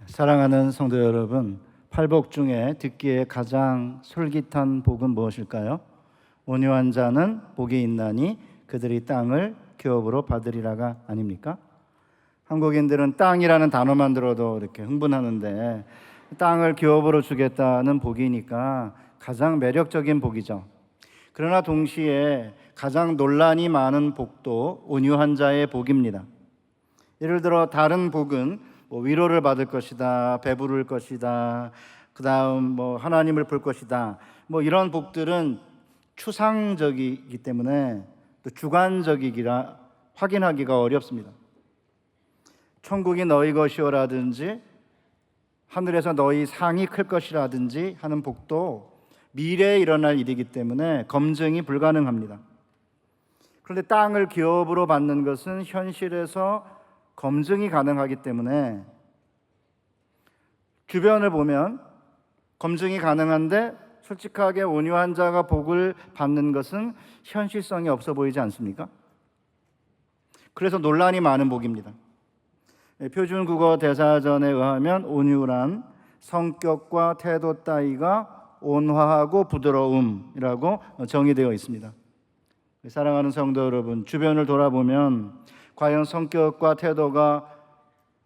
사랑하는 성도 여러분, 팔복 중에 듣기에 가장 솔깃한 복은 무엇일까요? 온유한 자는 복이 있나니 그들이 땅을 기업으로 받으리라가 아닙니까? 한국인들은 땅이라는 단어만 들어도 이렇게 흥분하는데 땅을 기업으로 주겠다는 복이니까 가장 매력적인 복이죠. 그러나 동시에 가장 논란이 많은 복도 온유한 자의 복입니다. 예를 들어 다른 복은 위로를 받을 것이다, 배부를 것이다, 그 다음 하나님을 볼 것이다, 이런 복들은 추상적이기 때문에 또 주관적이기라 확인하기가 어렵습니다. 천국이 너희 것이오라든지 하늘에서 너희 상이 클 것이라든지 하는 복도 미래에 일어날 일이기 때문에 검증이 불가능합니다. 그런데 땅을 기업으로 받는 것은 현실에서 검증이 가능하기 때문에 주변을 보면 검증이 가능한데 솔직하게 온유한 자가 복을 받는 것은 현실성이 없어 보이지 않습니까? 그래서 논란이 많은 복입니다. 표준국어 대사전에 의하면 온유란 성격과 태도 따위가 온화하고 부드러움이라고 정의되어 있습니다. 사랑하는 성도 여러분, 주변을 돌아보면 과연 성격과 태도가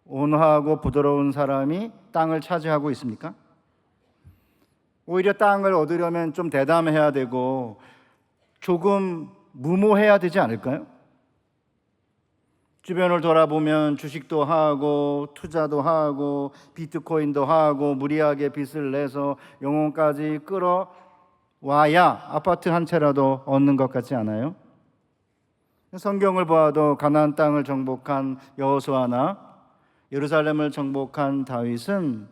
온화하고 부드러운 사람이 땅을 차지하고 있습니까? 오히려 땅을 얻으려면 좀 대담해야 되고 조금 무모해야 되지 않을까요? 주변을 돌아보면 주식도 하고 투자도 하고 비트코인도 하고 무리하게 빚을 내서 영혼까지 끌어와야 아파트 한 채라도 얻는 것 같지 않아요? 성경을 보아도 가나안 땅을 정복한 여호수아나 예루살렘을 정복한 다윗은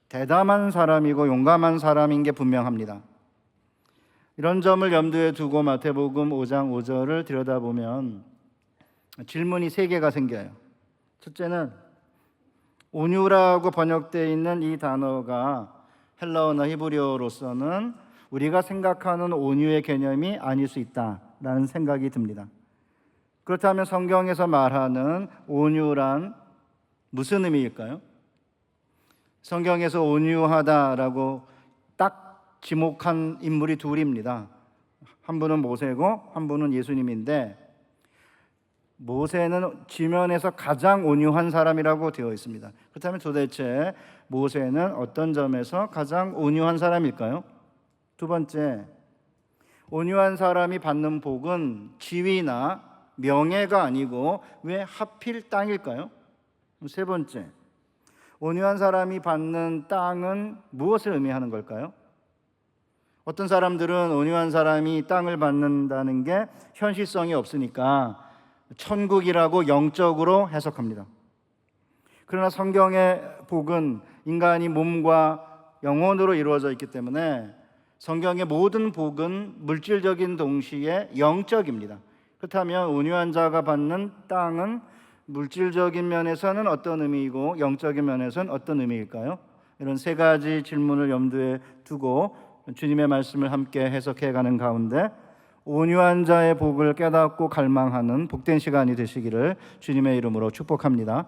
대담한 사람이고 용감한 사람인 게 분명합니다. 이런 점을 염두에 두고 마태복음 5장 5절을 들여다보면 질문이 3개가 생겨요. 첫째는 온유라고 번역되어 있는 이 단어가 헬라어나 히브리어로서는 우리가 생각하는 온유의 개념이 아닐 수 있다라는 생각이 듭니다. 그렇다면 성경에서 말하는 온유란 무슨 의미일까요? 성경에서 온유하다라고 딱 지목한 인물이 둘입니다. 한 분은 모세고 한 분은 예수님인데 모세는 지면에서 가장 온유한 사람이라고 되어 있습니다. 그렇다면 도대체 모세는 어떤 점에서 가장 온유한 사람일까요? 두 번째, 온유한 사람이 받는 복은 지위나 명예가 아니고 왜 하필 땅일까요? 세 번째, 온유한 사람이 받는 땅은 무엇을 의미하는 걸까요? 어떤 사람들은 온유한 사람이 땅을 받는다는 게 현실성이 없으니까 천국이라고 영적으로 해석합니다. 그러나 성경의 복은 인간이 몸과 영혼으로 이루어져 있기 때문에 성경의 모든 복은 물질적인 동시에 영적입니다. 그렇다면 온유한 자가 받는 땅은 물질적인 면에서는 어떤 의미이고 영적인 면에서는 어떤 의미일까요? 이런 3가지 질문을 염두에 두고 주님의 말씀을 함께 해석해가는 가운데 온유한 자의 복을 깨닫고 갈망하는 복된 시간이 되시기를 주님의 이름으로 축복합니다.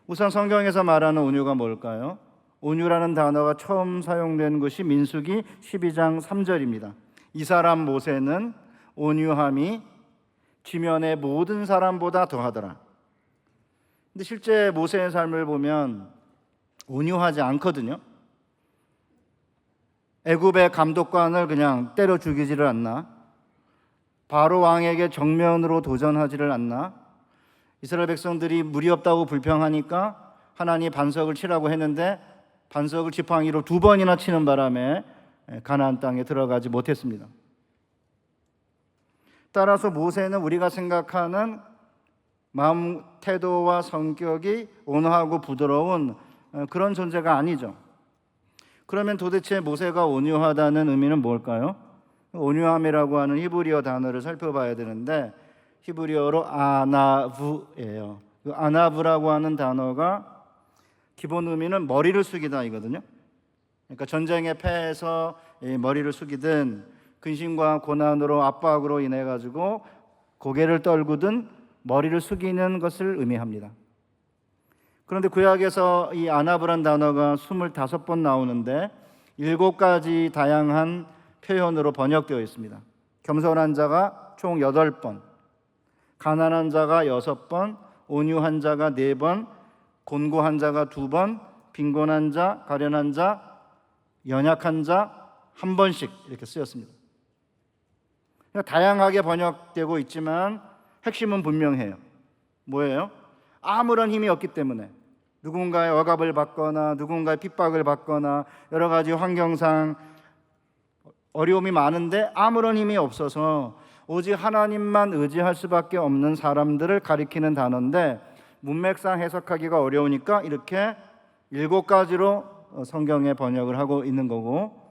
우선 성경에서 말하는 온유가 뭘까요? 온유라는 단어가 처음 사용된 것이 민수기 12장 3절입니다. 이 사람 모세는 온유함이 지면의 모든 사람보다 더하더라. 근데 실제 모세의 삶을 보면 온유하지 않거든요. 애굽의 감독관을 그냥 때려 죽이지를 않나? 바로 왕에게 정면으로 도전하지를 않나? 이스라엘 백성들이 물이 없다고 불평하니까 하나님이 반석을 치라고 했는데 반석을 지팡이로 2번이나 치는 바람에 가나안 땅에 들어가지 못했습니다. 따라서 모세는 우리가 생각하는 마음 태도와 성격이 온화하고 부드러운 그런 존재가 아니죠. 그러면 도대체 모세가 온유하다는 의미는 뭘까요? 온유함이라고 하는 히브리어 단어를 살펴봐야 되는데 히브리어로 아나브예요. 아나브라고 하는 단어가 기본 의미는 머리를 숙이다 이거든요. 그러니까 전쟁에 패해서 머리를 숙이든 근심과 고난으로 압박으로 인해 가지고 고개를 떨구든 머리를 숙이는 것을 의미합니다. 그런데 구약에서 이 아나브란 단어가 25번 나오는데 7가지 다양한 표현으로 번역되어 있습니다. 겸손한 자가 총 8번, 가난한 자가 6번, 온유한 자가 4번, 곤고한 자가 2번, 빈곤한 자, 가련한 자, 연약한 자 1번씩 이렇게 쓰였습니다. 다양하게 번역되고 있지만 핵심은 분명해요. 뭐예요? 아무런 힘이 없기 때문에, 누군가의 억압을 받거나 누군가의 핍박을 받거나 여러 가지 환경상 어려움이 많은데 아무런 힘이 없어서 오직 하나님만 의지할 수밖에 없는 사람들을 가리키는 단어인데, 문맥상 해석하기가 어려우니까 이렇게 7가지로 성경에 번역을 하고 있는 거고,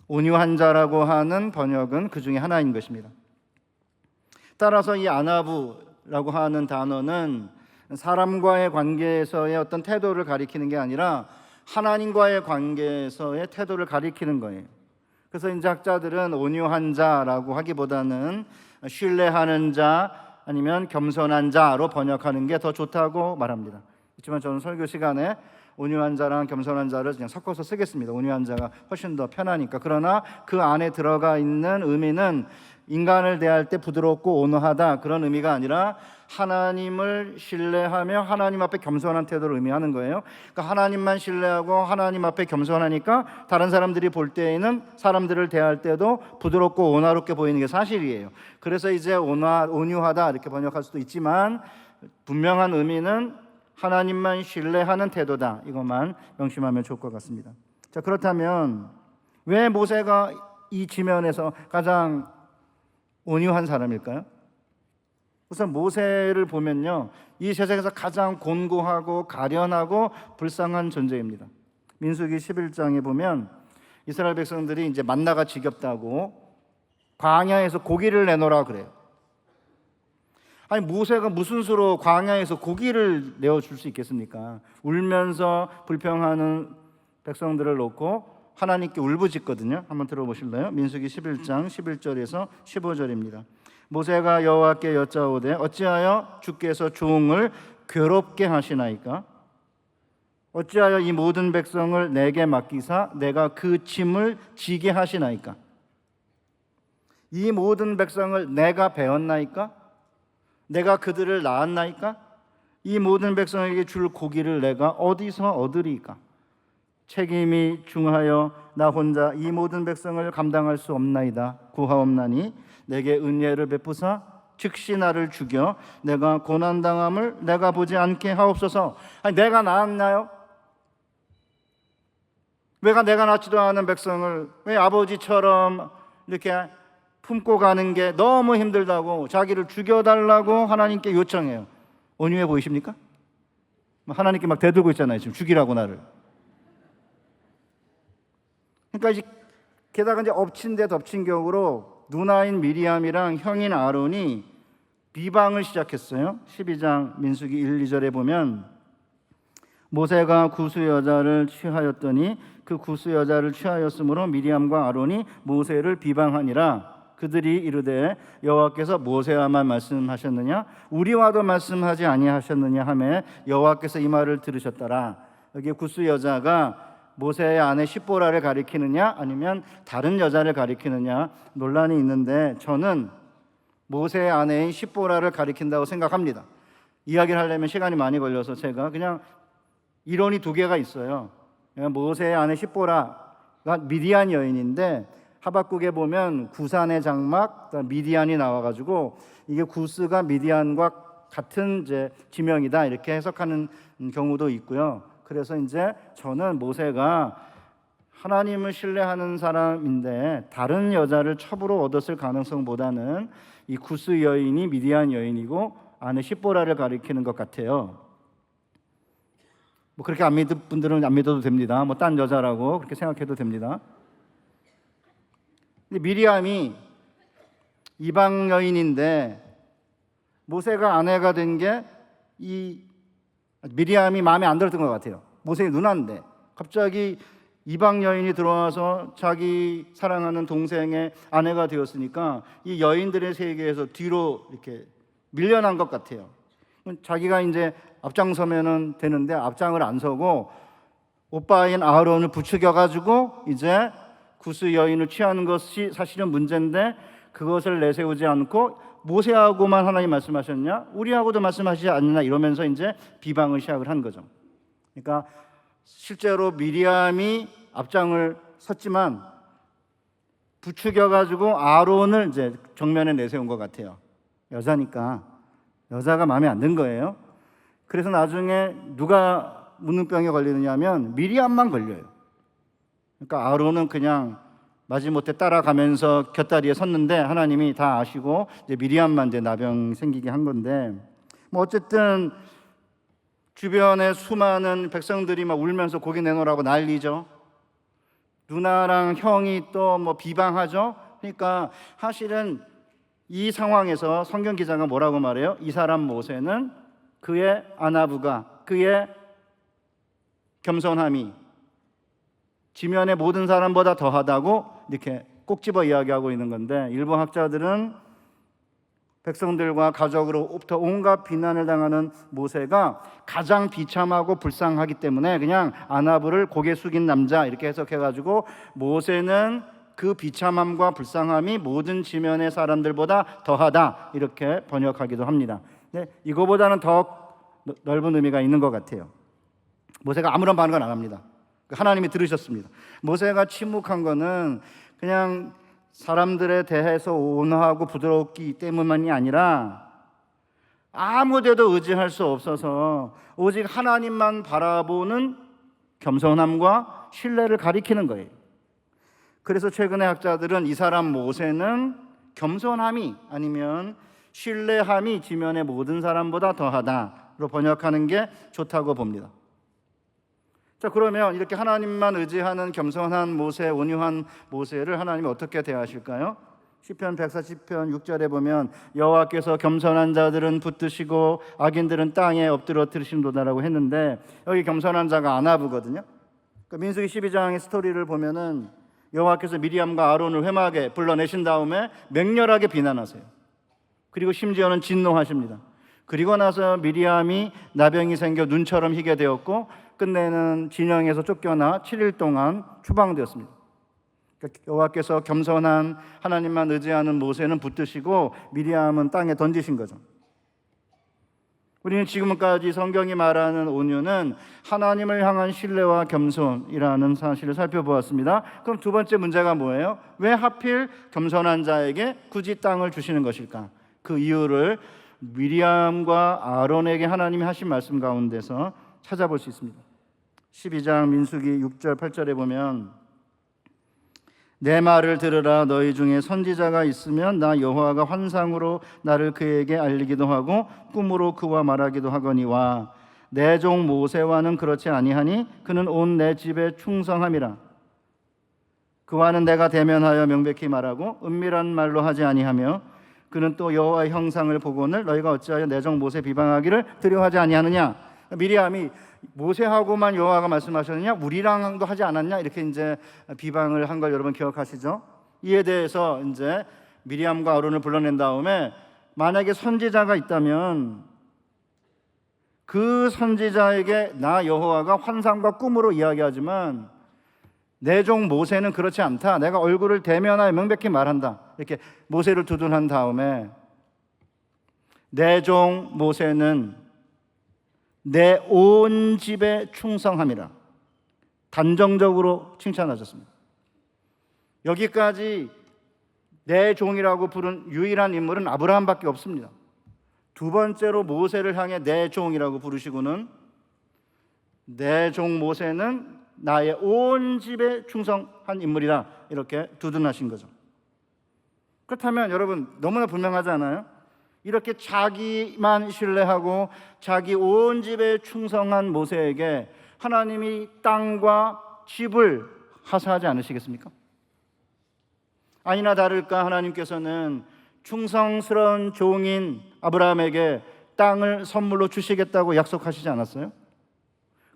온유한 자라고 하는 번역은 그 중에 하나인 것입니다. 따라서 이 아나부라고 하는 단어는 사람과의 관계에서의 어떤 태도를 가리키는 게 아니라 하나님과의 관계에서의 태도를 가리키는 거예요. 그래서 이제 학자들은 온유한 자라고 하기보다는 신뢰하는 자 아니면 겸손한 자로 번역하는 게 더 좋다고 말합니다. 그렇지만 저는 설교 시간에 온유한 자랑 겸손한 자를 그냥 섞어서 쓰겠습니다. 온유한 자가 훨씬 더 편하니까. 그러나 그 안에 들어가 있는 의미는 인간을 대할 때 부드럽고 온화하다, 그런 의미가 아니라 하나님을 신뢰하며 하나님 앞에 겸손한 태도를 의미하는 거예요. 그러니까 하나님만 신뢰하고 하나님 앞에 겸손하니까 다른 사람들이 볼 때에는 사람들을 대할 때도 부드럽고 온화롭게 보이는 게 사실이에요. 그래서 이제 온유하다 이렇게 번역할 수도 있지만 분명한 의미는 하나님만 신뢰하는 태도다, 이것만 명심하면 좋을 것 같습니다. 자, 그렇다면 왜 모세가 이 지면에서 가장 온유한 사람일까요? 우선 모세를 보면요, 이 세상에서 가장 곤고하고 가련하고 불쌍한 존재입니다. 민수기 11장에 보면 이스라엘 백성들이 이제 만나가 지겹다고 광야에서 고기를 내놓으라 그래요. 아니, 모세가 무슨 수로 광야에서 고기를 내어줄 수 있겠습니까? 울면서 불평하는 백성들을 놓고 하나님께 울부짖거든요. 한번 들어보실래요? 민수기 11장 11절에서 15절입니다. 모세가 여호와께 여짜오되 어찌하여 주께서 종을 괴롭게 하시나이까? 어찌하여 이 모든 백성을 내게 맡기사 내가 그 짐을 지게 하시나이까? 이 모든 백성을 내가 배웠나이까? 내가 그들을 낳았나이까? 이 모든 백성에게 줄 고기를 내가 어디서 얻으리까? 책임이 중하여 나 혼자 이 모든 백성을 감당할 수 없나이다. 구하옵나니 내게 은혜를 베푸사 즉시 나를 죽여 내가 고난당함을 내가 보지 않게 하옵소서. 아니, 내가 낳았나요? 왜 내가 낳지도 않은 백성을 왜 아버지처럼 이렇게 품고 가는 게 너무 힘들다고 자기를 죽여달라고 하나님께 요청해요. 온유해 보이십니까? 하나님께 막 대들고 있잖아요. 지금 죽이라고 나를. 그러니까 이제 게다가 이제 엎친 데 덮친 격으로 누나인 미리암이랑 형인 아론이 비방을 시작했어요. 12장 민수기 1, 2절에 보면 모세가 구스 여자를 취하였더니 그 구스 여자를 취하였으므로 미리암과 아론이 모세를 비방하니라. 그들이 이르되 여호와께서 모세와만 말씀하셨느냐 우리와도 말씀하지 아니하셨느냐 하매 여호와께서 이 말을 들으셨더라. 여기 구스 여자가 모세의 아내 십보라를 가리키느냐 아니면 다른 여자를 가리키느냐 논란이 있는데, 저는 모세의 아내인 십보라를 가리킨다고 생각합니다. 이야기를 하려면 시간이 많이 걸려서 제가 그냥 이론이 2개가 있어요. 모세의 아내 십보라가 미디안 여인인데 하박국에 보면 구산의 장막 미디안이 나와가지고 이게 구스가 미디안과 같은 이제 지명이다 이렇게 해석하는 경우도 있고요. 그래서 이제 저는 모세가 하나님을 신뢰하는 사람인데 다른 여자를 첩으로 얻었을 가능성보다는 이 구스 여인이 미디안 여인이고 아내 십보라를 가리키는 것 같아요. 뭐 그렇게 안 믿을 분들은 안 믿어도 됩니다. 뭐 딴 여자라고 그렇게 생각해도 됩니다. 근데 미리암이 이방 여인인데 모세가 아내가 된 게 이 미리암이 마음에 안 들었던 것 같아요. 모세의 누나인데 갑자기 이방 여인이 들어와서 자기 사랑하는 동생의 아내가 되었으니까 이 여인들의 세계에서 뒤로 이렇게 밀려난 것 같아요. 자기가 이제 앞장서면은 되는데 앞장을 안 서고 오빠인 아론을 부추겨 가지고 이제 구스 여인을 취하는 것이 사실은 문제인데 그것을 내세우지 않고 모세하고만 하나님 말씀하셨냐? 우리하고도 말씀하시지 않느냐? 이러면서 이제 비방을 시작을 한 거죠. 그러니까 실제로 미리암이 앞장을 섰지만 부추겨 가지고 아론을 이제 정면에 내세운 것 같아요. 여자니까 여자가 마음에 안 든 거예요. 그래서 나중에 누가 문둥병에 걸리느냐면 미리암만 걸려요. 그러니까 아론은 그냥 마지못해 따라가면서 곁다리에 섰는데 하나님이 다 아시고 이제 미리암만 이제 나병 생기게 한 건데 뭐 어쨌든 주변에 수많은 백성들이 막 울면서 고기 내놓으라고 난리죠. 누나랑 형이 또 뭐 비방하죠. 그러니까 사실은 이 상황에서 성경 기자가 뭐라고 말해요? 이 사람 모세는 그의 아나부가 그의 겸손함이 지면의 모든 사람보다 더하다고 이렇게 꼭 집어 이야기하고 있는 건데 일부 학자들은 백성들과 가족으로부터 온갖 비난을 당하는 모세가 가장 비참하고 불쌍하기 때문에 그냥 아나부를 고개 숙인 남자 이렇게 해석해가지고 모세는 그 비참함과 불쌍함이 모든 지면의 사람들보다 더하다 이렇게 번역하기도 합니다. 근데 이거보다는 더 넓은 의미가 있는 것 같아요. 모세가 아무런 반응을 안 합니다. 하나님이 들으셨습니다. 모세가 침묵한 거는 그냥 사람들에 대해서 온화하고 부드럽기 때문만이 아니라 아무데도 의지할 수 없어서 오직 하나님만 바라보는 겸손함과 신뢰를 가리키는 거예요. 그래서 최근에 학자들은 이 사람 모세는 겸손함이 아니면 신뢰함이 지면의 모든 사람보다 더하다로 번역하는 게 좋다고 봅니다. 자, 그러면 이렇게 하나님만 의지하는 겸손한 모세, 온유한 모세를 하나님이 어떻게 대하실까요? 시편 140편 6절에 보면 여호와께서 겸손한 자들은 붙드시고 악인들은 땅에 엎드려 들으신도다라고 했는데 여기 겸손한 자가 아나부거든요. 그러니까 민수기 12장의 스토리를 보면은 여호와께서 미리암과 아론을 회막에 불러내신 다음에 맹렬하게 비난하세요. 그리고 심지어는 진노하십니다. 그리고 나서 미리암이 나병이 생겨 눈처럼 희게 되었고 끝내는 진영에서 쫓겨나 7일 동안 추방되었습니다. 그러니까 여호와께서 겸손한 하나님만 의지하는 모세는 붙드시고 미리암은 땅에 던지신 거죠. 우리는 지금까지 성경이 말하는 온유는 하나님을 향한 신뢰와 겸손이라는 사실을 살펴보았습니다. 그럼 두 번째 문제가 뭐예요? 왜 하필 겸손한 자에게 굳이 땅을 주시는 것일까? 그 이유를 미리암과 아론에게 하나님이 하신 말씀 가운데서 찾아볼 수 있습니다. 12장 민수기 6절 8절에 보면 내 말을 들으라. 너희 중에 선지자가 있으면 나 여호와가 환상으로 나를 그에게 알리기도 하고 꿈으로 그와 말하기도 하거니와 내 종 모세와는 그렇지 아니하니 그는 온 내 집에 충성함이라. 그와는 내가 대면하여 명백히 말하고 은밀한 말로 하지 아니하며 그는 또 여호와의 형상을 보고는 너희가 어찌하여 내 종 모세 비방하기를 두려워하지 아니하느냐. 미리암이 모세하고만 여호와가 말씀하셨느냐, 우리랑도 하지 않았냐, 이렇게 이제 비방을 한 걸 여러분 기억하시죠? 이에 대해서 이제 미리암과 아론을 불러낸 다음에 만약에 선지자가 있다면 그 선지자에게 나 여호와가 환상과 꿈으로 이야기하지만 내 종 모세는 그렇지 않다. 내가 얼굴을 대면하여 명백히 말한다. 이렇게 모세를 두둔한 다음에 내 종 모세는 내 온 집에 충성함이라 단정적으로 칭찬하셨습니다. 여기까지 내 종이라고 부른 유일한 인물은 아브라함밖에 없습니다. 두 번째로 모세를 향해 내 종이라고 부르시고는 내 종 모세는 나의 온 집에 충성한 인물이다 이렇게 두둔하신 거죠. 그렇다면 여러분 너무나 분명하지 않아요? 이렇게 자기만 신뢰하고 자기 온 집에 충성한 모세에게 하나님이 땅과 집을 하사하지 않으시겠습니까? 아니나 다를까 하나님께서는 충성스러운 종인 아브라함에게 땅을 선물로 주시겠다고 약속하시지 않았어요?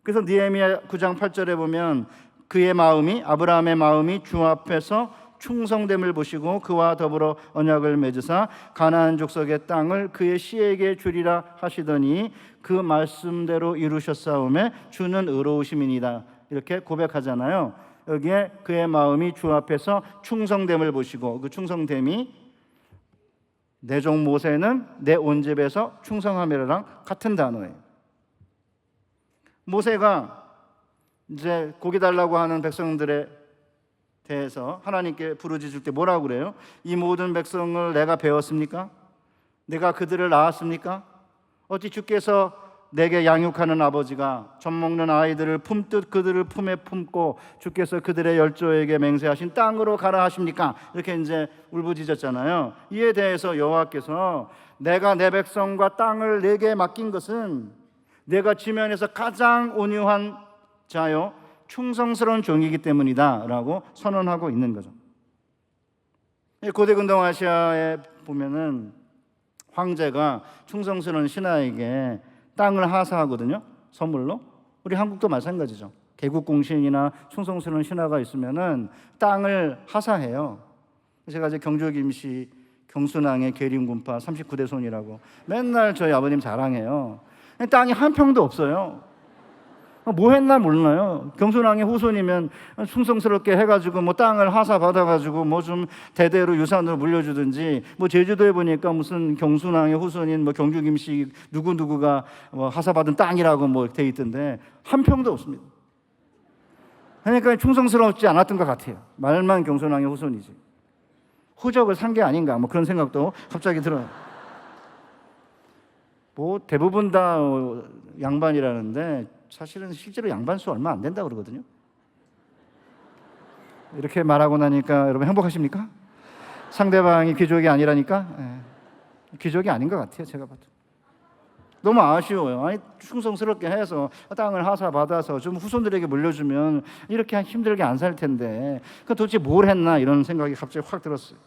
그래서 느헤미야 9장 8절에 보면 그의 마음이 아브라함의 마음이 주 앞에서 충성됨을 보시고 그와 더불어 언약을 맺으사 가나안 족속의 땅을 그의 씨에게 주리라 하시더니 그 말씀대로 이루셨사오매 주는 의로우심이니이다. 이렇게 고백하잖아요. 여기에 그의 마음이 주 앞에서 충성됨을 보시고, 그 충성됨이 내 종 모세는 내 온 집에서 충성함이라랑 같은 단어예요. 모세가 이제 고기 달라고 하는 백성들에 대해서 하나님께 부르짖을 때 뭐라고 그래요? 이 모든 백성을 내가 배웠습니까? 내가 그들을 낳았습니까? 어찌 주께서 내게 양육하는 아버지가 젖 먹는 아이들을 품듯 그들을 품에 품고 주께서 그들의 열조에게 맹세하신 땅으로 가라 하십니까? 이렇게 이제 울부짖었잖아요. 이에 대해서 여호와께서 내가 내 백성과 땅을 내게 맡긴 것은 내가 지면에서 가장 온유한 자요 충성스러운 종이기 때문이다 라고 선언하고 있는 거죠. 고대 근동 아시아에 보면은 황제가 충성스러운 신하에게 땅을 하사하거든요. 선물로. 우리 한국도 마찬가지죠. 개국공신이나 충성스러운 신하가 있으면은 땅을 하사해요. 제가 이제 경주 김씨 경순왕의 계림군파 39대 손이라고 맨날 저희 아버님 자랑해요. 땅이 한 평도 없어요. 뭐 했나 몰라요. 경순왕의 후손이면 충성스럽게 해가지고 뭐 땅을 하사 받아가지고 뭐 좀 대대로 유산으로 물려주든지, 뭐 제주도에 보니까 무슨 경순왕의 후손인 뭐 경주 김씨 누구 누구가 뭐 하사 받은 땅이라고 뭐 돼 있던데 한 평도 없습니다. 그러니까 충성스럽지 않았던 것 같아요. 말만 경순왕의 후손이지. 호적을 산 게 아닌가 뭐 그런 생각도 갑자기 들어요. 뭐 대부분 다 양반이라는데 사실은 실제로 양반수 얼마 안 된다고 그러거든요. 이렇게 말하고 나니까 여러분 행복하십니까? 상대방이 귀족이 아니라니까? 귀족이 아닌 것 같아요. 제가 봐도 너무 아쉬워요. 아니 충성스럽게 해서 땅을 하사 받아서 좀 후손들에게 물려주면 이렇게 힘들게 안 살 텐데 그 도대체 뭘 했나 이런 생각이 갑자기 확 들었어요.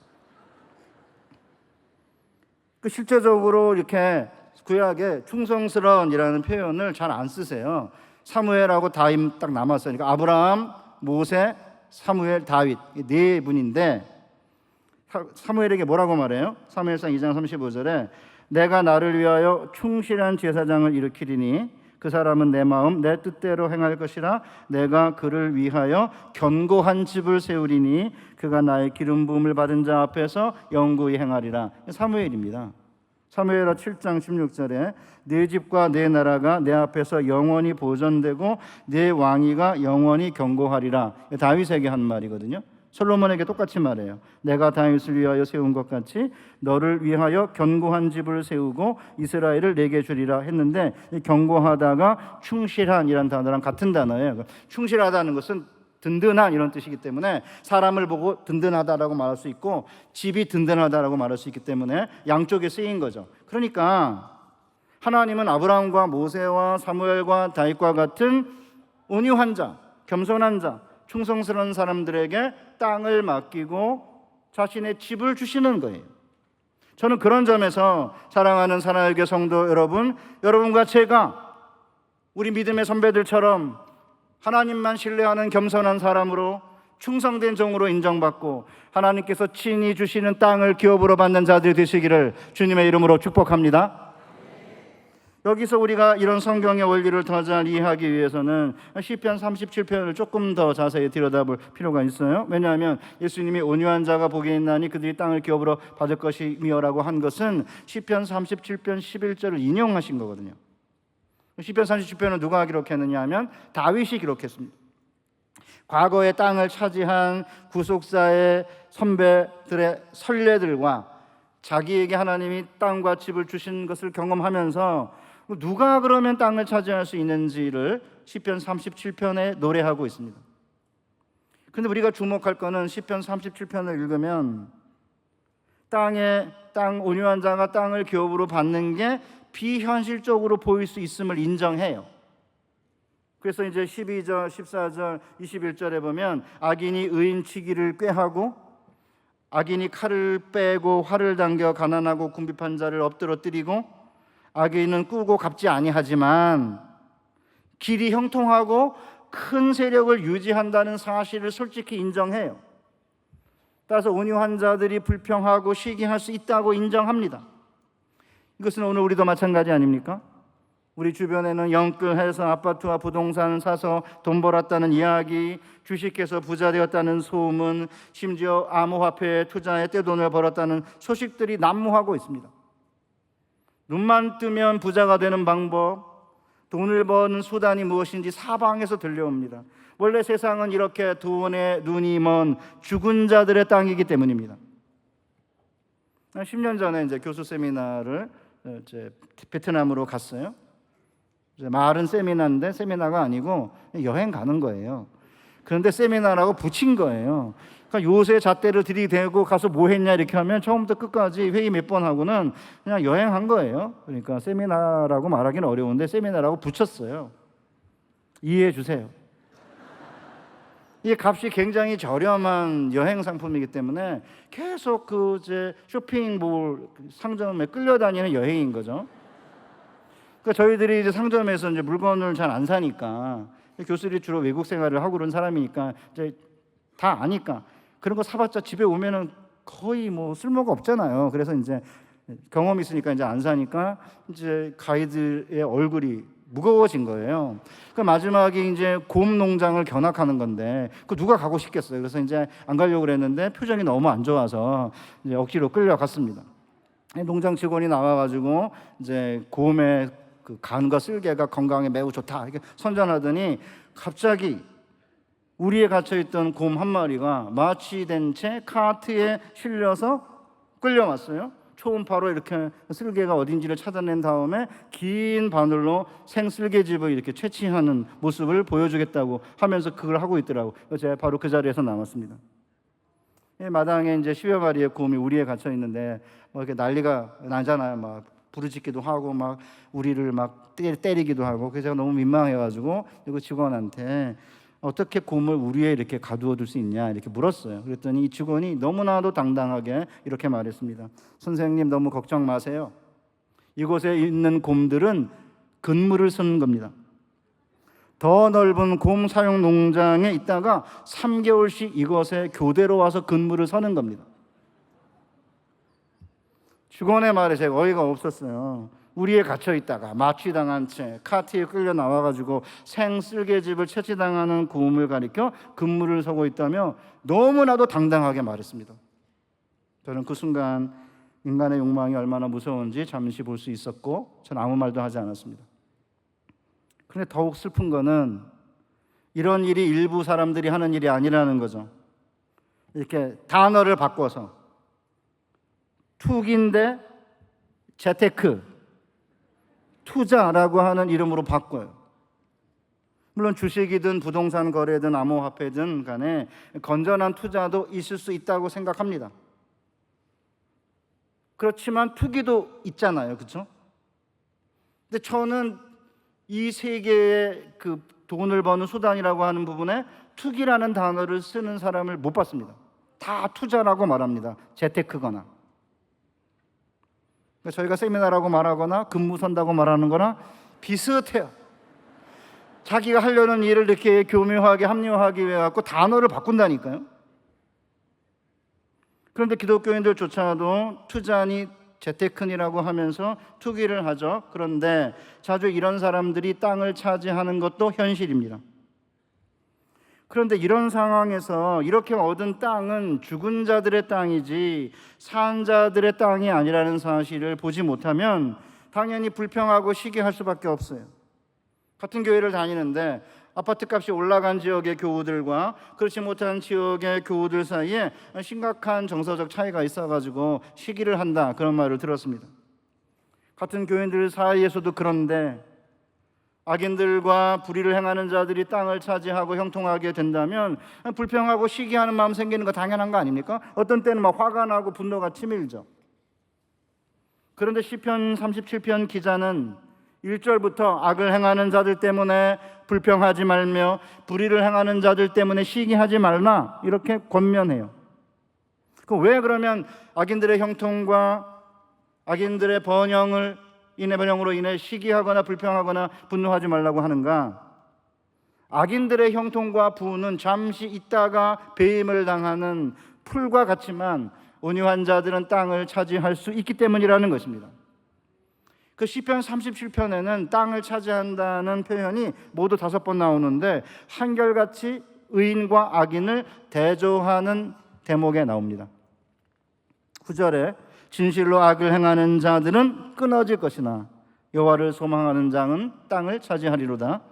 그 실제적으로 이렇게 구약에 충성스러운이라는 표현을 잘 안 쓰세요. 사무엘하고 다윗 딱 남았어요. 그러니까 아브라함, 모세, 사무엘, 다윗 네 분인데 사무엘에게 뭐라고 말해요? 사무엘상 2장 35절에 내가 나를 위하여 충실한 제사장을 일으키리니 그 사람은 내 마음 내 뜻대로 행할 것이라 내가 그를 위하여 견고한 집을 세우리니 그가 나의 기름 부음을 받은 자 앞에서 영구히 행하리라. 사무엘입니다. 사무엘하 7장 16절에 네 집과 네 나라가 내 앞에서 영원히 보존되고 네 왕위가 영원히 견고하리라. 다윗에게 한 말이거든요. 솔로몬에게 똑같이 말해요. 내가 다윗을 위하여 세운 것 같이 너를 위하여 견고한 집을 세우고 이스라엘을 내게 주리라 했는데 견고하다가 충실한이라는 단어랑 같은 단어예요. 충실하다는 것은 든든한 이런 뜻이기 때문에 사람을 보고 든든하다라고 말할 수 있고 집이 든든하다라고 말할 수 있기 때문에 양쪽에 쓰인 거죠. 그러니까 하나님은 아브라함과 모세와 사무엘과 다윗과 같은 온유한 자, 겸손한 자, 충성스러운 사람들에게 땅을 맡기고 자신의 집을 주시는 거예요. 저는 그런 점에서 사랑하는 사랑의 성도 여러분, 여러분과 제가 우리 믿음의 선배들처럼 하나님만 신뢰하는 겸손한 사람으로 충성된 종으로 인정받고 하나님께서 친히 주시는 땅을 기업으로 받는 자들이 되시기를 주님의 이름으로 축복합니다. 여기서 우리가 이런 성경의 원리를 더 잘 이해하기 위해서는 시편 37편을 조금 더 자세히 들여다볼 필요가 있어요. 왜냐하면 예수님이 온유한 자가 복이 있나니 그들이 땅을 기업으로 받을 것이며라고 한 것은 시편 37편 11절을 인용하신 거거든요. 시편 37편은 누가 기록했느냐 하면 다윗이 기록했습니다. 과거의 땅을 차지한 구속사의 선배들의 선례들과 자기에게 하나님이 땅과 집을 주신 것을 경험하면서 누가 그러면 땅을 차지할 수 있는지를 시편 37편에 노래하고 있습니다. 근데 우리가 주목할 거는 시편 37편을 읽으면 땅 온유한 자가 땅을 기업으로 받는 게 비현실적으로 보일 수 있음을 인정해요. 그래서 이제 12절, 14절, 21절에 보면 악인이 의인 치기를 꾀하고 악인이 칼을 빼고 활을 당겨 가난하고 궁핍한 자를 엎드러뜨리고 악인은 꾸고 갚지 아니하지만 길이 형통하고 큰 세력을 유지한다는 사실을 솔직히 인정해요. 따라서 온유한 자들이 불평하고 시기할 수 있다고 인정합니다. 이것은 오늘 우리도 마찬가지 아닙니까? 우리 주변에는 영끌해서 아파트와 부동산을 사서 돈 벌었다는 이야기, 주식해서 부자 되었다는 소문, 심지어 암호화폐 투자에 떼돈을 벌었다는 소식들이 난무하고 있습니다. 눈만 뜨면 부자가 되는 방법, 돈을 버는 수단이 무엇인지 사방에서 들려옵니다. 원래 세상은 이렇게 돈에 눈이 먼 죽은 자들의 땅이기 때문입니다. 10년 전에 이제 교수 세미나를 베트남으로 갔어요. 말은 세미나인데 세미나가 아니고 여행 가는 거예요. 그런데 세미나라고 붙인 거예요. 그러니까 요새 잣대를 들이대고 가서 뭐 했냐 이렇게 하면 처음부터 끝까지 회의 몇 번 하고는 그냥 여행한 거예요. 그러니까 세미나라고 말하기는 어려운데 세미나라고 붙였어요. 이해해 주세요. 이 값이 굉장히 저렴한 여행 상품이기 때문에 계속 쇼핑몰 상점에 끌려다니는 여행인 거죠. 그러니까 저희들이 이제 상점에서 이제 물건을 잘 안 사니까, 교수들이 주로 외국 생활을 하고 그런 사람이니까 이제 다 아니까 그런 거 사봤자 집에 오면은 거의 뭐 쓸모가 없잖아요. 그래서 이제 경험이 있으니까 이제 안 사니까 이제 가이드의 얼굴이 무거워진 거예요. 그 마지막에 이제 곰 농장을 견학하는 건데 그 누가 가고 싶겠어요. 그래서 이제 안 가려고 그랬는데 표정이 너무 안 좋아서 이제 억지로 끌려갔습니다. 농장 직원이 나와가지고 이제 곰의 그 간과 쓸개가 건강에 매우 좋다 이렇게 선전하더니 갑자기 우리에 갇혀있던 곰 한 마리가 마취된 채 카트에 실려서 끌려왔어요. 초음파로 이렇게 쓸개가 어딘지를 찾아낸 다음에 긴 바늘로 생쓸개즙을 이렇게 채취하는 모습을 보여주겠다고 하면서 그걸 하고 있더라고. 제가 바로 그 자리에서 나왔습니다. 마당에 이제 10여 마리의 곰이 우리에 갇혀 있는데 뭐 이렇게 난리가 나잖아요. 막 부르짖기도 하고 막 우리를 막 때리기도 하고. 그래서 제가 너무 민망해가지고 그 직원한테 어떻게 곰을 우리에 이렇게 가두어 둘 수 있냐 이렇게 물었어요. 그랬더니 이 직원이 너무나도 당당하게 이렇게 말했습니다. 선생님 너무 걱정 마세요. 이곳에 있는 곰들은 근무를 쓰는 겁니다. 더 넓은 곰 사육 농장에 있다가 3개월씩 이곳에 교대로 와서 근무를 서는 겁니다. 직원의 말에 제가 어이가 없었어요. 우리에 갇혀 있다가 마취당한 채 카트에 끌려 나와가지고 생쓸개즙을 채취당하는 곰을 가리켜 근무를 서고 있다며 너무나도 당당하게 말했습니다. 저는 그 순간 인간의 욕망이 얼마나 무서운지 잠시 볼 수 있었고 저는 아무 말도 하지 않았습니다. 그런데 더욱 슬픈 거는 이런 일이 일부 사람들이 하는 일이 아니라는 거죠. 이렇게 단어를 바꿔서 투기인데 재테크 투자라고 하는 이름으로 바꿔요. 물론 주식이든 부동산 거래든 암호화폐든 간에 건전한 투자도 있을 수 있다고 생각합니다. 그렇지만 투기도 있잖아요. 그렇죠? 근데 저는 이 세계의 그 돈을 버는 수단이라고 하는 부분에 투기라는 단어를 쓰는 사람을 못 봤습니다. 다 투자라고 말합니다. 재테크거나. 저희가 세미나라고 말하거나 근무 선다고 말하는 거나 비슷해요. 자기가 하려는 일을 이렇게 교묘하게 합리화하기 위해 갖고 단어를 바꾼다니까요. 그런데 기독교인들조차도 투자니 재테크니라고 하면서 투기를 하죠. 그런데 자주 이런 사람들이 땅을 차지하는 것도 현실입니다. 그런데 이런 상황에서 이렇게 얻은 땅은 죽은 자들의 땅이지 산 자들의 땅이 아니라는 사실을 보지 못하면 당연히 불평하고 시기할 수밖에 없어요. 같은 교회를 다니는데 아파트 값이 올라간 지역의 교우들과 그렇지 못한 지역의 교우들 사이에 심각한 정서적 차이가 있어가지고 시기를 한다 그런 말을 들었습니다. 같은 교인들 사이에서도 그런데 악인들과 불의를 행하는 자들이 땅을 차지하고 형통하게 된다면 불평하고 시기하는 마음 생기는 거 당연한 거 아닙니까? 어떤 때는 막 화가 나고 분노가 치밀죠. 그런데 시편 37편 기자는 1절부터 악을 행하는 자들 때문에 불평하지 말며 불의를 행하는 자들 때문에 시기하지 말라 이렇게 권면해요. 왜 그러면 악인들의 형통과 악인들의 번영으로 인해 시기하거나 불평하거나 분노하지 말라고 하는가? 악인들의 형통과 부는 잠시 있다가 배임을 당하는 풀과 같지만 온유한 자들은 땅을 차지할 수 있기 때문이라는 것입니다. 그 시편 37편에는 땅을 차지한다는 표현이 모두 5번 나오는데 한결같이 의인과 악인을 대조하는 대목에 나옵니다. 9절에 진실로 악을 행하는 자들은 끊어질 것이나 여호와를 소망하는 자는 땅을 차지하리로다.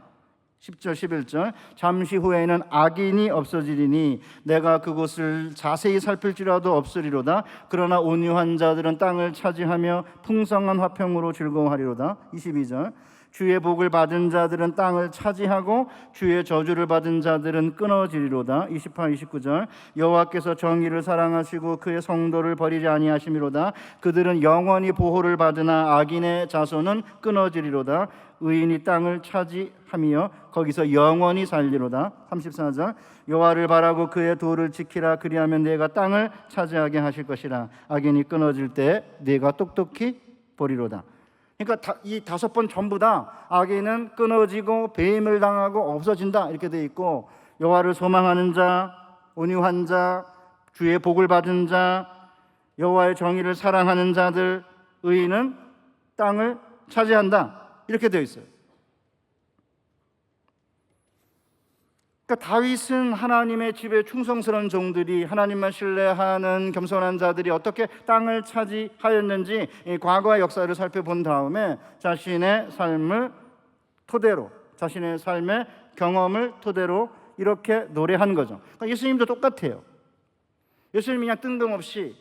10절 11절 잠시 후에는 악인이 없어지리니 내가 그곳을 자세히 살필지라도 없으리로다. 그러나 온유한 자들은 땅을 차지하며 풍성한 화평으로 즐거워하리로다. 22절 주의 복을 받은 자들은 땅을 차지하고 주의 저주를 받은 자들은 끊어지리로다. 28, 29절 여호와께서 정의를 사랑하시고 그의 성도를 버리지 아니하심이로다. 그들은 영원히 보호를 받으나 악인의 자손은 끊어지리로다. 의인이 땅을 차지하며 거기서 영원히 살리로다. 34절 여호와를 바라고 그의 도를 지키라. 그리하면 네가 땅을 차지하게 하실 것이라. 악인이 끊어질 때 네가 똑똑히 보리로다. 그러니까 이 5번 전부 다 악인은 끊어지고 배임을 당하고 없어진다 이렇게 돼 있고, 여호와를 소망하는 자, 온유한 자, 주의 복을 받은 자, 여호와의 정의를 사랑하는 자들, 의인은 땅을 차지한다 이렇게 되어 있어요. 그러니까 다윗은 하나님의 집에 충성스러운 종들이, 하나님만 신뢰하는 겸손한 자들이 어떻게 땅을 차지하였는지 과거의 역사를 살펴본 다음에 자신의 삶을 토대로, 자신의 삶의 경험을 토대로 이렇게 노래한 거죠. 그러니까 예수님도 똑같아요. 예수님이 그냥 뜬금없이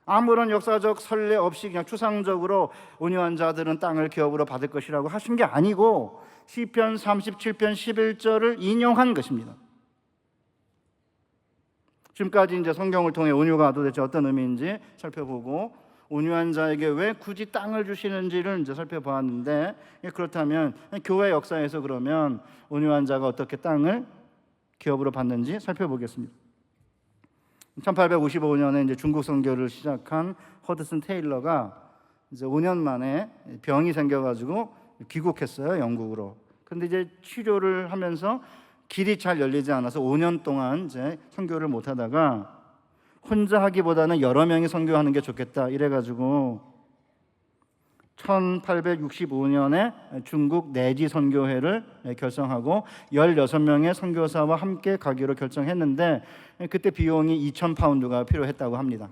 아무런 역사적 선례 없이 그냥 추상적으로 온유한 자들은 땅을 기업으로 받을 것이라고 하신 게 아니고 시편 37편 11절을 인용한 것입니다. 지금까지 이제 성경을 통해 온유가 도대체 어떤 의미인지 살펴보고 온유한 자에게 왜 굳이 땅을 주시는지를 이제 살펴보았는데, 그렇다면 교회 역사에서 그러면 온유한 자가 어떻게 땅을 기업으로 받는지 살펴보겠습니다. 1855년에 이제 중국 선교를 시작한 허드슨 테일러가 이제 5년 만에 병이 생겨가지고 귀국했어요, 영국으로. 근데 이제 치료를 하면서 길이 잘 열리지 않아서 5년 동안 이제 선교를 못 하다가 혼자 하기보다는 여러 명이 선교하는 게 좋겠다 이래가지고 1865년에 중국 내지 선교회를 결성하고 16명의 선교사와 함께 가기로 결정했는데, 그때 비용이 2,000파운드가 필요했다고 합니다.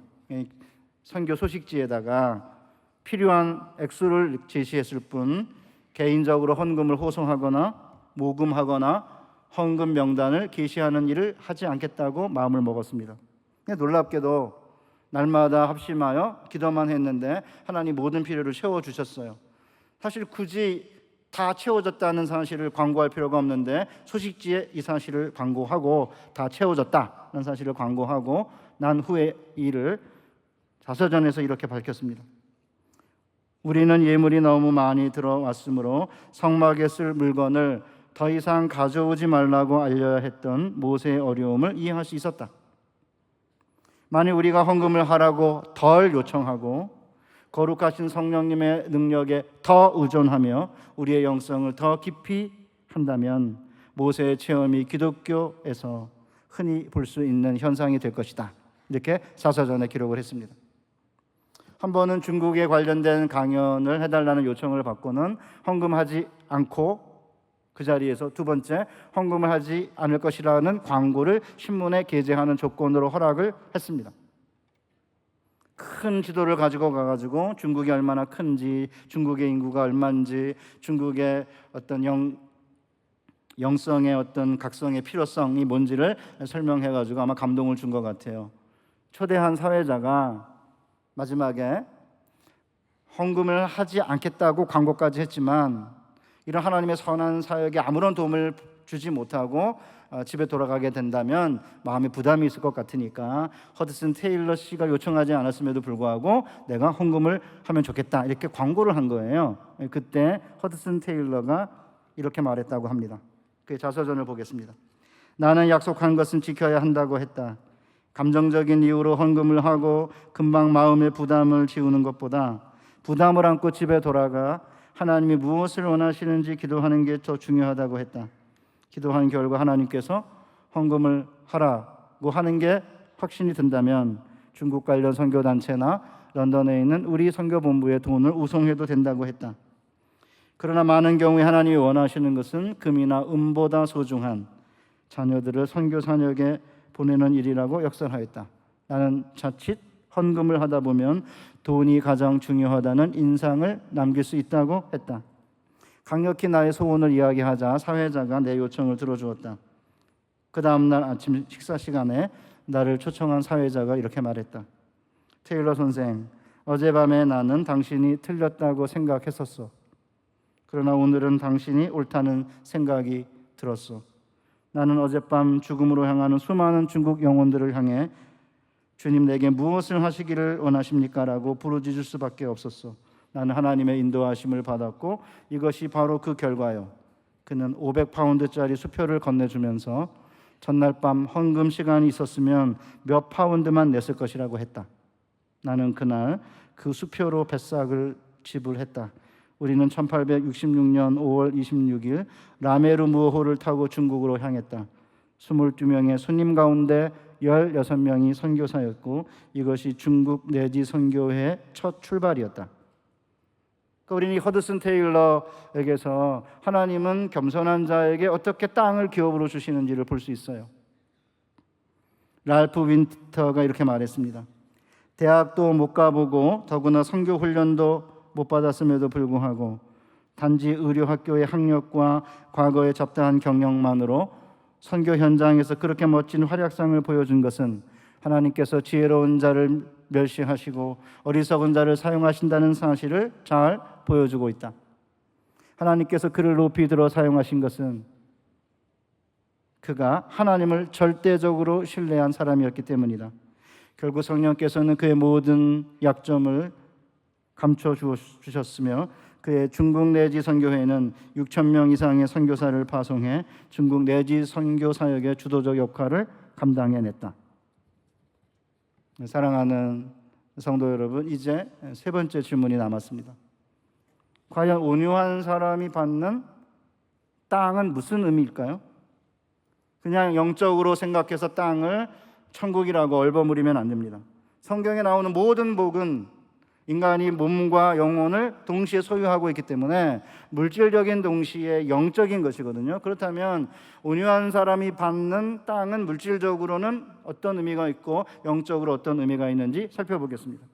선교 소식지에다가 필요한 액수를 제시했을 뿐 개인적으로 헌금을 호송하거나 모금하거나 헌금 명단을 게시하는 일을 하지 않겠다고 마음을 먹었습니다. 놀랍게도 날마다 합심하여 기도만 했는데 하나님 모든 필요를 채워주셨어요. 사실 굳이 다 채워졌다는 사실을 광고할 필요가 없는데 소식지에 이 사실을 광고하고 다 채워졌다는 사실을 광고하고 난 후에 일을 자서전에서 이렇게 밝혔습니다. 우리는 예물이 너무 많이 들어왔으므로 성막에 쓸 물건을 더 이상 가져오지 말라고 알려야 했던 모세의 어려움을 이해할 수 있었다. 만일 우리가 헌금을 하라고 덜 요청하고 거룩하신 성령님의 능력에 더 의존하며 우리의 영성을 더 깊이 한다면 모세의 체험이 기독교에서 흔히 볼 수 있는 현상이 될 것이다. 이렇게 사서전에 기록을 했습니다. 한 번은 중국에 관련된 강연을 해달라는 요청을 받고는 헌금하지 않고 그 자리에서 두 번째 헌금을 하지 않을 것이라는 광고를 신문에 게재하는 조건으로 허락을 했습니다. 큰 지도를 가지고 가가지고 중국이 얼마나 큰지, 중국의 인구가 얼마인지, 중국의 어떤 영성의 어떤 각성의 필요성이 뭔지를 설명해가지고 아마 감동을 준 것 같아요. 초대한 사회자가 마지막에 헌금을 하지 않겠다고 광고까지 했지만 이런 하나님의 선한 사역에 아무런 도움을 주지 못하고 집에 돌아가게 된다면 마음에 부담이 있을 것 같으니까 허드슨 테일러 씨가 요청하지 않았음에도 불구하고 내가 헌금을 하면 좋겠다 이렇게 광고를 한 거예요. 그때 허드슨 테일러가 이렇게 말했다고 합니다. 그 자서전을 보겠습니다. 나는 약속한 것은 지켜야 한다고 했다. 감정적인 이유로 헌금을 하고 금방 마음의 부담을 지우는 것보다 부담을 안고 집에 돌아가 하나님이 무엇을 원하시는지 기도하는 게 더 중요하다고 했다. 기도한 결과 하나님께서 헌금을 하라고 하는 게 확신이 든다면 중국 관련 선교단체나 런던에 있는 우리 선교본부에 돈을 우송해도 된다고 했다. 그러나 많은 경우에 하나님이 원하시는 것은 금이나 은보다 소중한 자녀들을 선교 사역에 보내는 일이라고 역설하였다. 나는 자칫 헌금을 하다 보면 돈이 가장 중요하다는 인상을 남길 수 있다고 했다. 강력히 나의 소원을 이야기하자 사회자가 내 요청을 들어주었다. 그 다음날 아침 식사 시간에 나를 초청한 사회자가 이렇게 말했다. 테일러 선생, 어젯밤에 나는 당신이 틀렸다고 생각했었어. 그러나 오늘은 당신이 옳다는 생각이 들었어. 나는 어젯밤 죽음으로 향하는 수많은 중국 영혼들을 향해 주님 내게 무엇을 하시기를 원하십니까? 라고 부르짖을 수밖에 없었어. 나는 하나님의 인도하심을 받았고 이것이 바로 그 결과요. 그는 500파운드짜리 수표를 건네주면서 전날 밤 헌금 시간이 있었으면 몇 파운드만 냈을 것이라고 했다. 나는 그날 그 수표로 뱃삭을 지불했다. 우리는 1866년 5월 26일 라메르무호를 타고 중국으로 향했다. 22명의 손님 가운데 16명이 선교사였고 이것이 중국 내지 선교회의 첫 출발이었다. 우리는 허드슨 테일러에게서 하나님은 겸손한 자에게 어떻게 땅을 기업으로 주시는지를 볼 수 있어요. 랄프 윈터가 이렇게 말했습니다. 대학도 못 가보고 더구나 선교 훈련도 못 받았음에도 불구하고 단지 의료학교의 학력과 과거의 잡다한 경력만으로 선교 현장에서 그렇게 멋진 활약상을 보여준 것은 하나님께서 지혜로운 자를 멸시하시고 어리석은 자를 사용하신다는 사실을 잘 보여주고 있다. 하나님께서 그를 높이 들어 사용하신 것은 그가 하나님을 절대적으로 신뢰한 사람이었기 때문이다. 결국 성령께서는 그의 모든 약점을 감춰주셨으며 그의 중국 내지 선교회는 6,000명 이상의 선교사를 파송해 중국 내지 선교 사역의 주도적 역할을 감당해냈다. 사랑하는 성도 여러분, 이제 세 번째 질문이 남았습니다. 과연 온유한 사람이 받는 땅은 무슨 의미일까요? 그냥 영적으로 생각해서 땅을 천국이라고 얼버무리면 안 됩니다. 성경에 나오는 모든 복은 인간이 몸과 영혼을 동시에 소유하고 있기 때문에 물질적인 동시에 영적인 것이거든요. 그렇다면 온유한 사람이 받는 땅은 물질적으로는 어떤 의미가 있고 영적으로 어떤 의미가 있는지 살펴보겠습니다.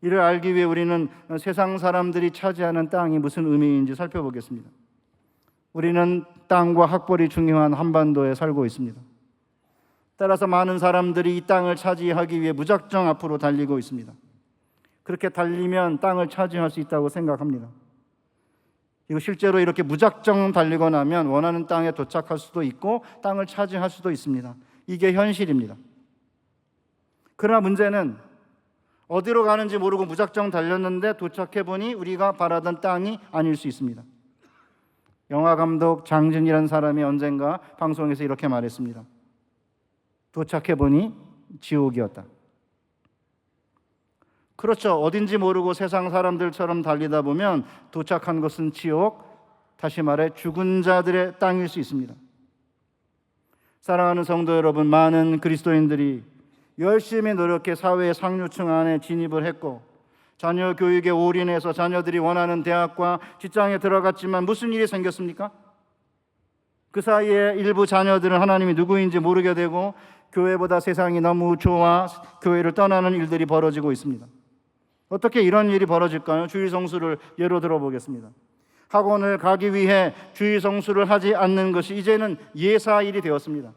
이를 알기 위해 우리는 세상 사람들이 차지하는 땅이 무슨 의미인지 살펴보겠습니다. 우리는 땅과 학벌이 중요한 한반도에 살고 있습니다. 따라서 많은 사람들이 이 땅을 차지하기 위해 무작정 앞으로 달리고 있습니다. 그렇게 달리면 땅을 차지할 수 있다고 생각합니다. 이거 실제로 이렇게 무작정 달리고 나면 원하는 땅에 도착할 수도 있고 땅을 차지할 수도 있습니다. 이게 현실입니다. 그러나 문제는 어디로 가는지 모르고 무작정 달렸는데 도착해보니 우리가 바라던 땅이 아닐 수 있습니다. 영화감독 장진이라는 사람이 언젠가 방송에서 이렇게 말했습니다. 도착해보니 지옥이었다. 그렇죠. 어딘지 모르고 세상 사람들처럼 달리다 보면 도착한 것은 지옥, 다시 말해 죽은 자들의 땅일 수 있습니다. 사랑하는 성도 여러분, 많은 그리스도인들이 열심히 노력해 사회의 상류층 안에 진입을 했고 자녀 교육에 올인해서 자녀들이 원하는 대학과 직장에 들어갔지만 무슨 일이 생겼습니까? 그 사이에 일부 자녀들은 하나님이 누구인지 모르게 되고 교회보다 세상이 너무 좋아 교회를 떠나는 일들이 벌어지고 있습니다. 어떻게 이런 일이 벌어질까요? 주일 성수를 예로 들어보겠습니다. 학원을 가기 위해 주일 성수를 하지 않는 것이 이제는 예사일이 되었습니다.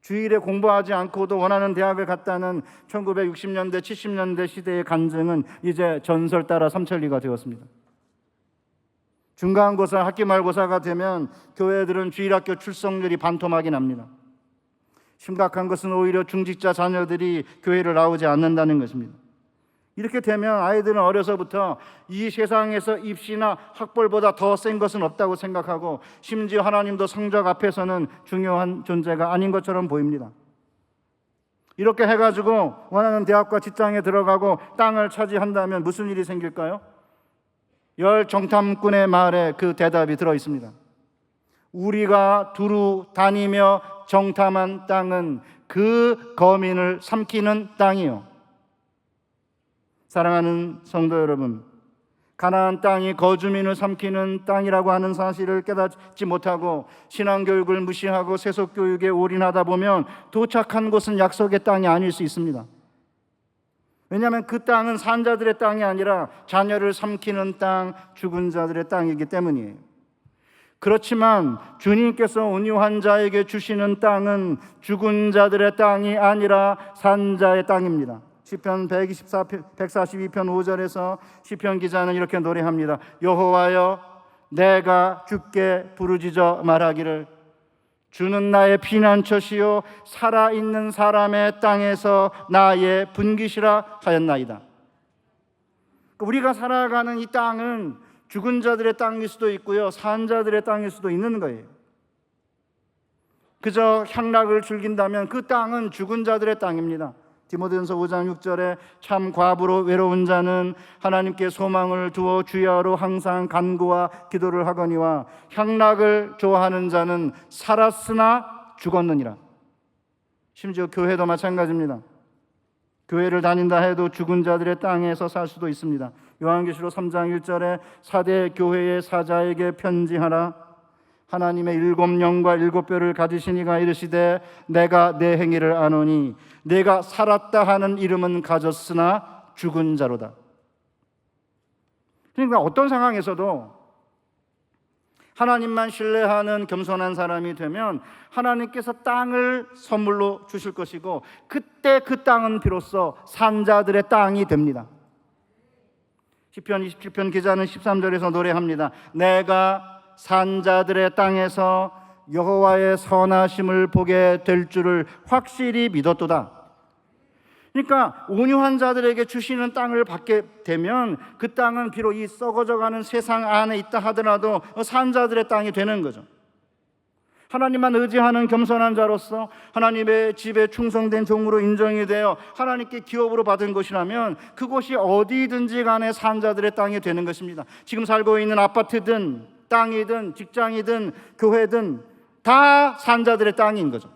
주일에 공부하지 않고도 원하는 대학을 갔다는 1960년대, 70년대 시대의 간증은 이제 전설 따라 삼천리가 되었습니다. 중간고사, 학기말고사가 되면 교회들은 주일학교 출석률이 반토막이 납니다. 심각한 것은 오히려 중직자 자녀들이 교회를 나오지 않는다는 것입니다. 이렇게 되면 아이들은 어려서부터 이 세상에서 입시나 학벌보다 더 센 것은 없다고 생각하고 심지어 하나님도 성적 앞에서는 중요한 존재가 아닌 것처럼 보입니다. 이렇게 해가지고 원하는 대학과 직장에 들어가고 땅을 차지한다면 무슨 일이 생길까요? 열 정탐꾼의 말에 그 대답이 들어있습니다. 우리가 두루 다니며 정탐한 땅은 그 거민을 삼키는 땅이요. 사랑하는 성도 여러분, 가나안 땅이 거주민을 삼키는 땅이라고 하는 사실을 깨닫지 못하고 신앙교육을 무시하고 세속교육에 올인하다 보면 도착한 곳은 약속의 땅이 아닐 수 있습니다. 왜냐하면 그 땅은 산자들의 땅이 아니라 자녀를 삼키는 땅, 죽은 자들의 땅이기 때문이에요. 그렇지만 주님께서 온유한 자에게 주시는 땅은 죽은 자들의 땅이 아니라 산자의 땅입니다. 시편 142편 5절에서 시편 기자는 이렇게 노래합니다. 여호와여, 내가 주께 부르짖어 말하기를 주는 나의 피난처시요 살아있는 사람의 땅에서 나의 분깃이라 하였나이다. 우리가 살아가는 이 땅은 죽은 자들의 땅일 수도 있고요, 산 자들의 땅일 수도 있는 거예요. 그저 향락을 즐긴다면 그 땅은 죽은 자들의 땅입니다. 디모데전서 5장 6절에 참 과부로 외로운 자는 하나님께 소망을 두어 주야로 항상 간구와 기도를 하거니와 향락을 좋아하는 자는 살았으나 죽었느니라. 심지어 교회도 마찬가지입니다. 교회를 다닌다 해도 죽은 자들의 땅에서 살 수도 있습니다. 요한계시록 3장 1절에 사대 교회의 사자에게 편지하라. 하나님의 7영과 7뼈를 가지신 이가 이르시되 내가 내 행위를 아노니 내가 살았다 하는 이름은 가졌으나 죽은 자로다. 그러니까 어떤 상황에서도 하나님만 신뢰하는 겸손한 사람이 되면 하나님께서 땅을 선물로 주실 것이고 그때 그 땅은 비로소 산자들의 땅이 됩니다. 시편 27편 기자는 13절에서 노래합니다. 내가 산자들의 땅에서 여호와의 선하심을 보게 될 줄을 확실히 믿었도다. 그러니까 온유한 자들에게 주시는 땅을 받게 되면 그 땅은 비록 이 썩어져가는 세상 안에 있다 하더라도 산자들의 땅이 되는 거죠. 하나님만 의지하는 겸손한 자로서 하나님의 집에 충성된 종으로 인정이 되어 하나님께 기업으로 받은 것이라면 그곳이 어디든지 간에 산자들의 땅이 되는 것입니다. 지금 살고 있는 아파트든 땅이든 직장이든 교회든 다 산자들의 땅인 거죠.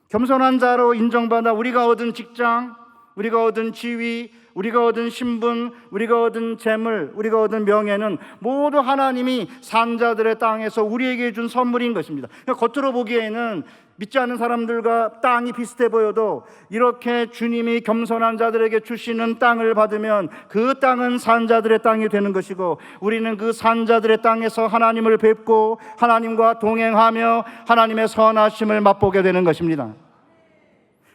겸손한 자로 인정받아 우리가 얻은 직장, 우리가 얻은 지위, 우리가 얻은 신분, 우리가 얻은 재물, 우리가 얻은 명예는 모두 하나님이 산자들의 땅에서 우리에게 준 선물인 것입니다. 겉으로 보기에는 믿지 않는 사람들과 땅이 비슷해 보여도 이렇게 주님이 겸손한 자들에게 주시는 땅을 받으면 그 땅은 산자들의 땅이 되는 것이고 우리는 그 산자들의 땅에서 하나님을 뵙고 하나님과 동행하며 하나님의 선하심을 맛보게 되는 것입니다.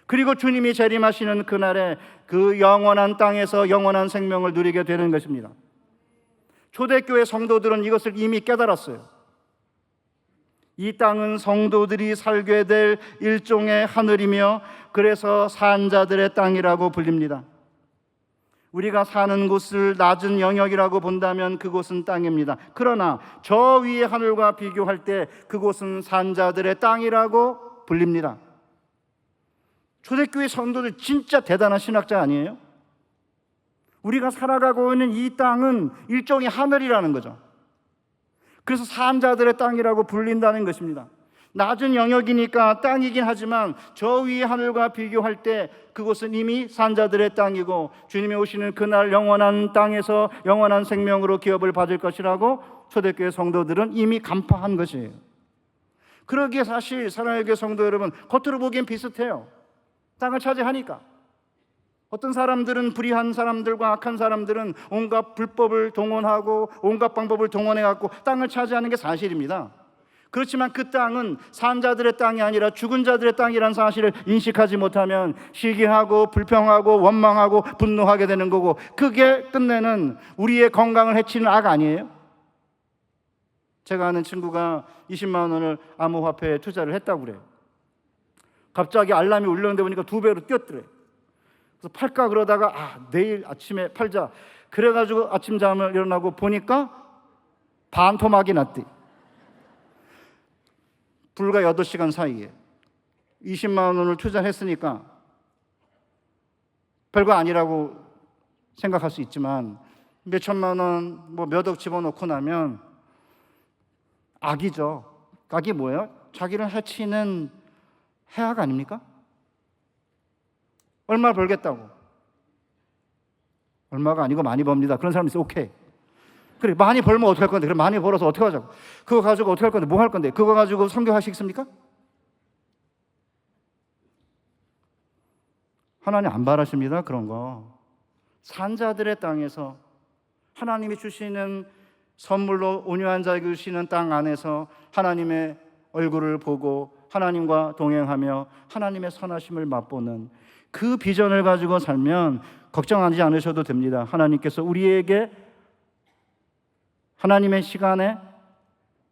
그리고 주님이 재림하시는 그날에 그 영원한 땅에서 영원한 생명을 누리게 되는 것입니다. 초대교회 성도들은 이것을 이미 깨달았어요. 이 땅은 성도들이 살게 될 일종의 하늘이며 그래서 산자들의 땅이라고 불립니다. 우리가 사는 곳을 낮은 영역이라고 본다면 그곳은 땅입니다. 그러나 저 위의 하늘과 비교할 때 그곳은 산자들의 땅이라고 불립니다. 초대교회 성도들 진짜 대단한 신학자 아니에요? 우리가 살아가고 있는 이 땅은 일종의 하늘이라는 거죠. 그래서 산자들의 땅이라고 불린다는 것입니다. 낮은 영역이니까 땅이긴 하지만 저 위의 하늘과 비교할 때 그곳은 이미 산자들의 땅이고 주님이 오시는 그날 영원한 땅에서 영원한 생명으로 기업을 받을 것이라고 초대교회 성도들은 이미 간파한 것이에요. 그러기에 사실 사랑하는 교회 성도 여러분, 겉으로 보기엔 비슷해요. 땅을 차지하니까. 어떤 사람들은 불의한 사람들과 악한 사람들은 온갖 불법을 동원하고 온갖 방법을 동원해갖고 땅을 차지하는 게 사실입니다. 그렇지만 그 땅은 산자들의 땅이 아니라 죽은 자들의 땅이라는 사실을 인식하지 못하면 시기하고 불평하고 원망하고 분노하게 되는 거고 그게 끝내는 우리의 건강을 해치는 악 아니에요? 제가 아는 친구가 20만 원을 암호화폐에 투자를 했다고 그래요. 갑자기 알람이 울렸는데 보니까 2배로 뛰었더래. 그래서 팔까 그러다가 내일 아침에 팔자. 그래가지고 아침 잠을 일어나고 보니까 반토막이 났대. 불과 8시간 사이에 20만 원을 투자했으니까 별거 아니라고 생각할 수 있지만 몇 천만 원, 몇 억 집어넣고 나면 악이죠. 악이 뭐예요? 자기를 해치는 해악 아닙니까? 얼마 벌겠다고. 얼마가 아니고 많이 법니다. 그런 사람이 있어요. 오케이. 그래, 많이 벌면 어떻게 할 건데? 그래, 많이 벌어서 어떻게 하자고? 그거 가지고 어떻게 할 건데? 뭐 할 건데? 그거 가지고 선교하시겠습니까? 하나님 안 바라십니다. 그런 거. 산자들의 땅에서 하나님이 주시는 선물로 온유한 자에게 주시는 땅 안에서 하나님의 얼굴을 보고 하나님과 동행하며 하나님의 선하심을 맛보는 그 비전을 가지고 살면 걱정하지 않으셔도 됩니다. 하나님께서 우리에게 하나님의 시간에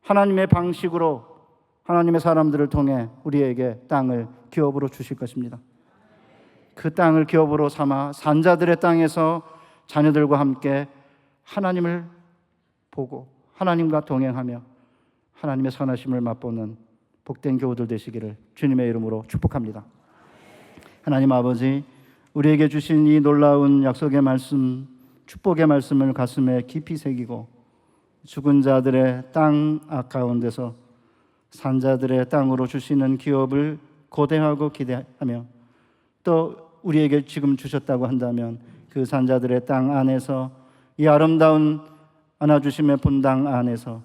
하나님의 방식으로 하나님의 사람들을 통해 우리에게 땅을 기업으로 주실 것입니다. 그 땅을 기업으로 삼아 산자들의 땅에서 자녀들과 함께 하나님을 보고 하나님과 동행하며 하나님의 선하심을 맛보는 복된 교우들 되시기를 주님의 이름으로 축복합니다. 하나님 아버지, 우리에게 주신 이 놀라운 약속의 말씀, 축복의 말씀을 가슴에 깊이 새기고 죽은 자들의 땅 가운데서 산자들의 땅으로 주시는 기업을 고대하고 기대하며 또 우리에게 지금 주셨다고 한다면 그 산자들의 땅 안에서 이 아름다운 안아주심의 본당 안에서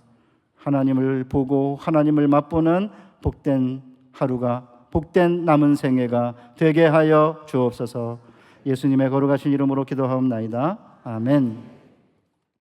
하나님을 보고 하나님을 맛보는 복된 하루가, 복된 남은 생애가 되게 하여 주옵소서. 예수님의 거룩하신 이름으로 기도하옵나이다. 아멘.